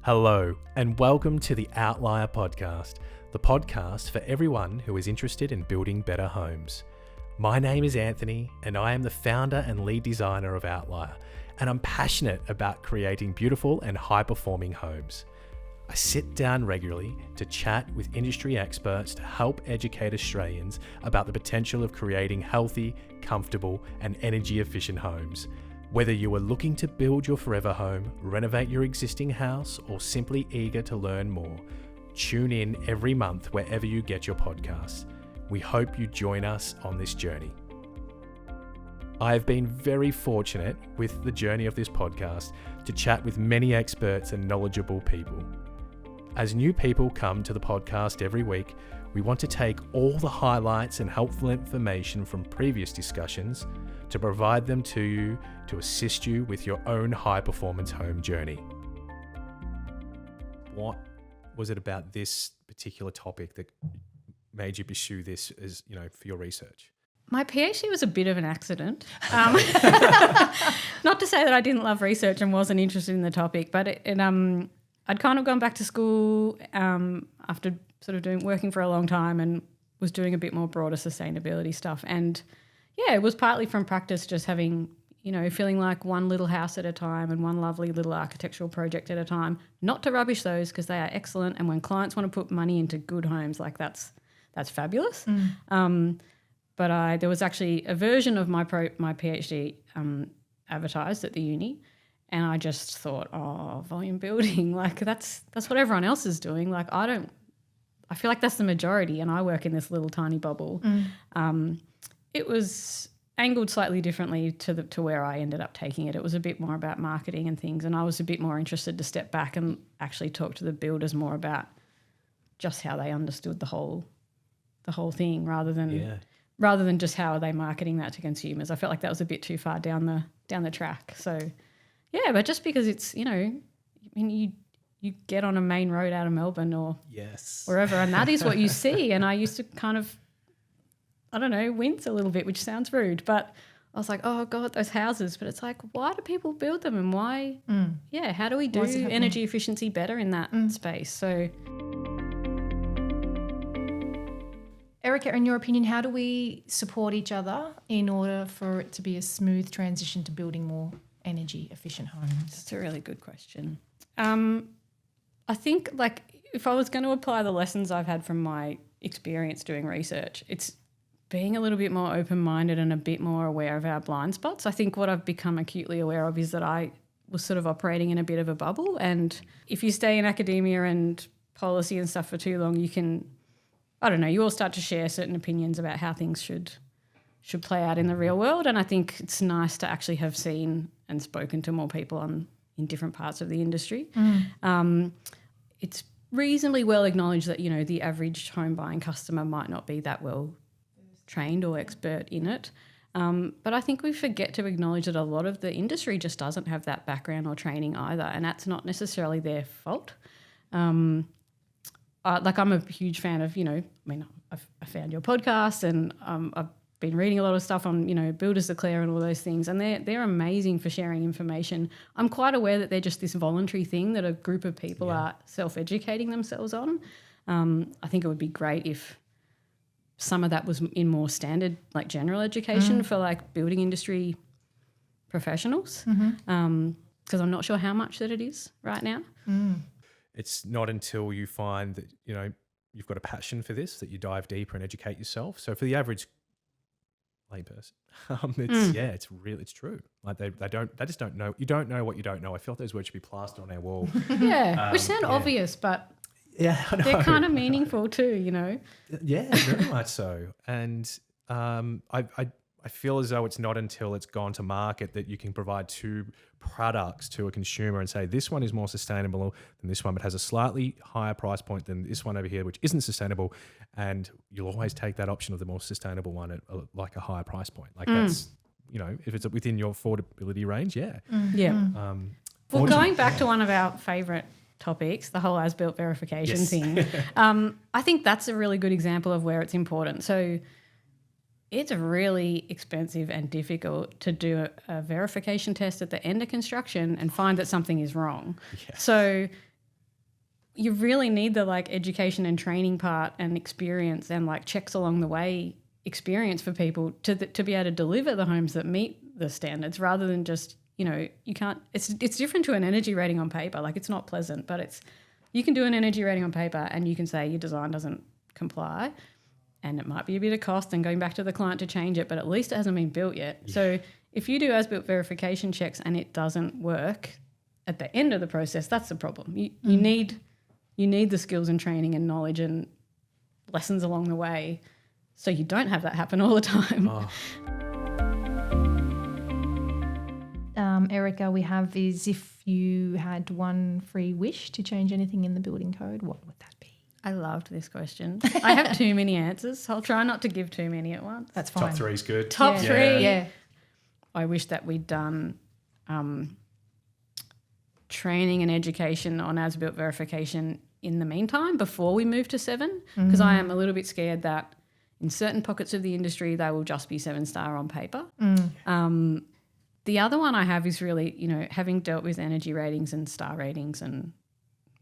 Hello, and welcome to the OUTLIER Podcast, the podcast for everyone who is interested in building better homes. My name is Anthony, and I am the founder and lead designer of OUTLIER, and I'm passionate about creating beautiful and high-performing homes. I sit down regularly to chat with industry experts to help educate Australians about the potential of creating healthy, comfortable, and energy-efficient homes. Whether you are looking to build your forever home, renovate your existing house, or simply eager to learn more, tune in every month wherever you get your podcasts. We hope you join us on this journey. I have been very fortunate with the journey of this podcast to chat with many experts and knowledgeable people. As new people come to the podcast every week, we want to take all the highlights and helpful information from previous discussions to provide them to you to assist you with your own high-performance home journey. What was it about this particular topic that made you pursue this as, for your research? My PhD was a bit of an accident. Not to say that I didn't love research and wasn't interested in the topic, but I'd kind of gone back to school after sort of working for a long time and was doing a bit more broader sustainability stuff. And yeah, it was partly from practice, just having, feeling like one little house at a time and one lovely little architectural project at a time. Not to rubbish those, because they are excellent. And when clients want to put money into good homes, like that's fabulous. But there was actually a version of my PhD advertised at the uni, and I just thought, volume building, like that's what everyone else is doing. Like I feel like that's the majority, and I work in this little tiny bubble. It was angled slightly differently to where I ended up taking it. It was a bit more about marketing and things, and I was a bit more interested to step back and actually talk to the builders more about just how they understood the whole thing, rather than just how are they marketing that to consumers. I felt like that was a bit too far down the track. So yeah, but just because it's, you get on a main road out of Melbourne or wherever, and that is what you see. And I used to kind of, wince a little bit, which sounds rude, but I was like, oh God, those houses. But it's like, why do people build them, and why? How do we do energy efficiency better in that space? So, Erika, in your opinion, how do we support each other in order for it to be a smooth transition to building more energy efficient homes? It's a really good question. I think, if I was going to apply the lessons I've had from my experience doing research, it's being a little bit more open-minded and a bit more aware of our blind spots. I think what I've become acutely aware of is that I was sort of operating in a bit of a bubble, and if you stay in academia and policy and stuff for too long, you can, you all start to share certain opinions about how things should play out in the real world. And I think it's nice to actually have seen and spoken to more people in different parts of the industry. It's reasonably well acknowledged that, the average home buying customer might not be that well trained or expert in it. But I think we forget to acknowledge that a lot of the industry just doesn't have that background or training either, and that's not necessarily their fault. I'm a huge fan of, I found your podcast, and I've been reading a lot of stuff on, Builders Declare and all those things, and they're amazing for sharing information. I'm quite aware that they're just this voluntary thing that a group of people are self-educating themselves on. I think it would be great if some of that was in more standard, general education for building industry professionals, because I'm not sure how much that it is right now. It's not until you find that, you've got a passion for this that you dive deeper and educate yourself. So for the average layperson, it's true. They just don't know. You don't know what you don't know. I feel like those words should be plastered on our wall. Which sound obvious, but I know. They're kind of meaningful too, Yeah, very much so. And I feel as though it's not until it's gone to market that you can provide two products to a consumer and say, this one is more sustainable than this one, but has a slightly higher price point than this one over here, which isn't sustainable. And you'll always take that option of the more sustainable one at a higher price point. That's, if it's within your affordability range, Well, going back to one of our favourite topics, the whole as-built verification thing, I think that's a really good example of where it's important. So it's really expensive and difficult to do a verification test at the end of construction and find that something is wrong. So you really need the like education and training part and experience and like checks along the way experience for people to be able to deliver the homes that meet the standards, rather than just, you know, you can't, it's different to an energy rating on paper. Like, it's not pleasant, but you can do an energy rating on paper and you can say your design doesn't comply, and it might be a bit of cost and going back to the client to change it, but at least it hasn't been built yet. Yeah. So if you do as-built verification checks and it doesn't work at the end of the process, that's the problem. You need the skills and training and knowledge and lessons along the way, so you don't have that happen all the time. Oh. Erika, we have is, if you had one free wish to change anything in the building code, what would that be? I loved this question. I have too many answers. I'll try not to give too many at once. That's fine. Top 3 is good. Top 3. Yeah. I wish that we'd done training and education on as-built verification in the meantime before we move to 7, because I am a little bit scared that in certain pockets of the industry they will just be 7-star on paper. The other one I have is really, you know, having dealt with energy ratings and star ratings and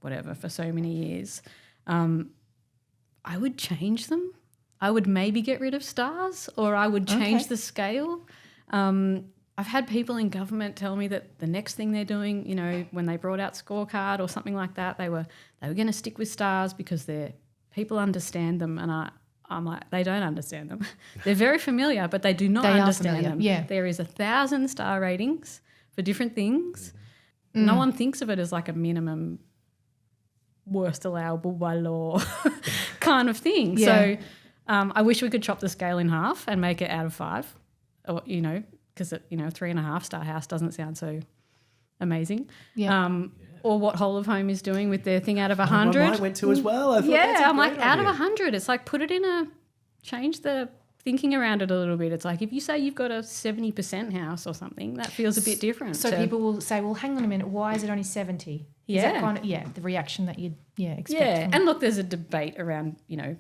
whatever for so many years, I would change them. I would maybe get rid of stars, or I would change the scale. I've had people in government tell me that the next thing they're doing, you know, when they brought out scorecard or something like that, they were going to stick with stars because people understand them, and I'm like, they don't understand them. They're very familiar, but they do not understand them. Yeah. There is 1,000 star ratings for different things. No one thinks of it as like a minimum worst allowable by law kind of thing. Yeah. So I wish we could chop the scale in half and make it out of 5, or, you know, because, you know, 3.5-star house doesn't sound so amazing. Yeah. Or what Whole of Home is doing with their thing out of 100. Mine went to as well. I thought that's a I'm like, great out idea. of 100, it's like change the thinking around it a little bit. It's like if you say you've got a 70% house or something, that feels a bit different. So people will say, well, hang on a minute, why is it only 70? Yeah. Is that kind of, the reaction that you'd expect. Yeah, and look, there's a debate around, you know,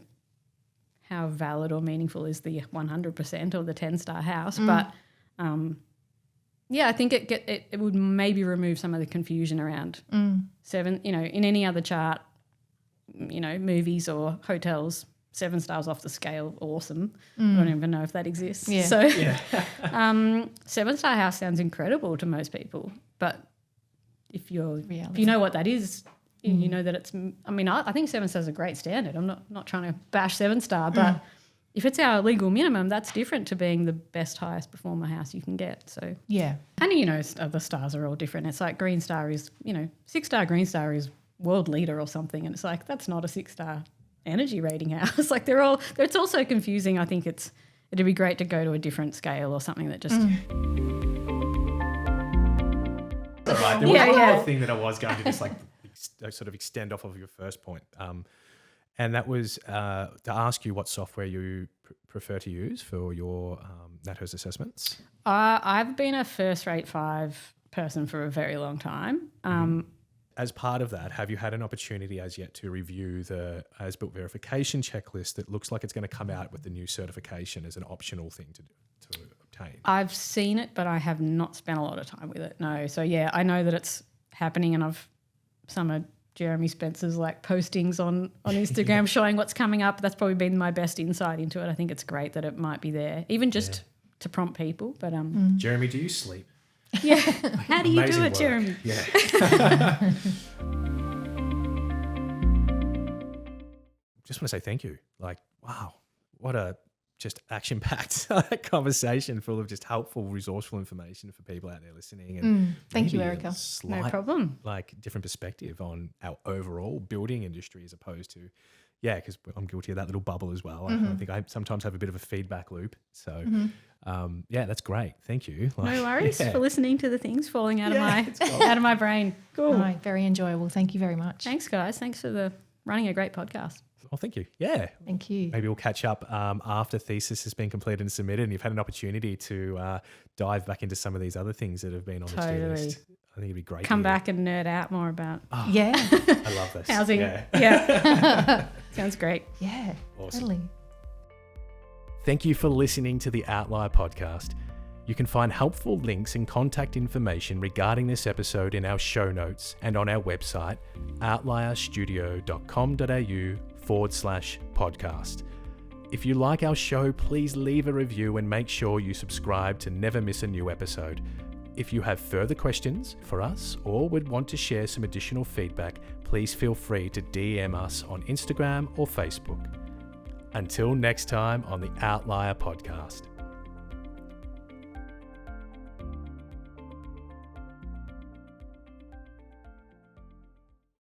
how valid or meaningful is the 100% or the 10-star house, but I think it would maybe remove some of the confusion around 7, you know, in any other chart, you know, movies or hotels, 7 stars off the scale, awesome. I don't even know if that exists. Yeah. So 7-star house sounds incredible to most people, but if you know what that is, you know that it's, I mean, I think 7 stars is a great standard. I'm not trying to bash 7-star, but if it's our legal minimum, that's different to being the best, highest performer house you can get. So and you know, the stars are all different. It's like Green Star is, you know, 6-star Green Star is world leader or something, and it's like that's not a 6-star energy rating house. Like it's also confusing. I think it'd be great to go to a different scale or something that just. Right, there was one other thing that I was going to just like sort of extend off of your first point, and that was to ask you what software you prefer to use for your NatHERS assessments. I've been a first rate 5 person for a very long time. As part of that, have you had an opportunity as yet to review the as-built verification checklist that looks like it's going to come out with the new certification as an optional thing to obtain? I've seen it, but I have not spent a lot of time with it, no. So, I know that it's happening, and some of Jeremy Spencer's like postings on Instagram showing what's coming up. That's probably been my best insight into it. I think it's great that it might be there, even just to prompt people. But Jeremy, do you sleep? Yeah. How do you do it, Jeremy? Yeah. Just want to say thank you. Like, wow, what a just action-packed conversation full of just helpful, resourceful information for people out there listening. And thank you, Erika. No problem. Like different perspective on our overall building industry as opposed to, because I'm guilty of that little bubble as well. I think I sometimes have a bit of a feedback loop. So, that's great. Thank you. No worries for listening to the things falling out of my brain. Cool. No, very enjoyable. Thank you very much. Thanks, guys. Thanks for running a great podcast. Oh, thank you. Yeah. Thank you. Maybe we'll catch up after thesis has been completed and submitted and you've had an opportunity to dive back into some of these other things that have been on the to-do list. I think it'd be great. Come back and nerd out more about. Oh, I love this. Housing. Yeah. Sounds great. Yeah, awesome. Totally. Thank you for listening to the OUTLIER Podcast. You can find helpful links and contact information regarding this episode in our show notes and on our website, outlierstudio.com.au/podcast. If you like our show, please leave a review and make sure you subscribe to never miss a new episode. If you have further questions for us or would want to share some additional feedback, please feel free to DM us on Instagram or Facebook. Until next time on the OUTLIER Podcast.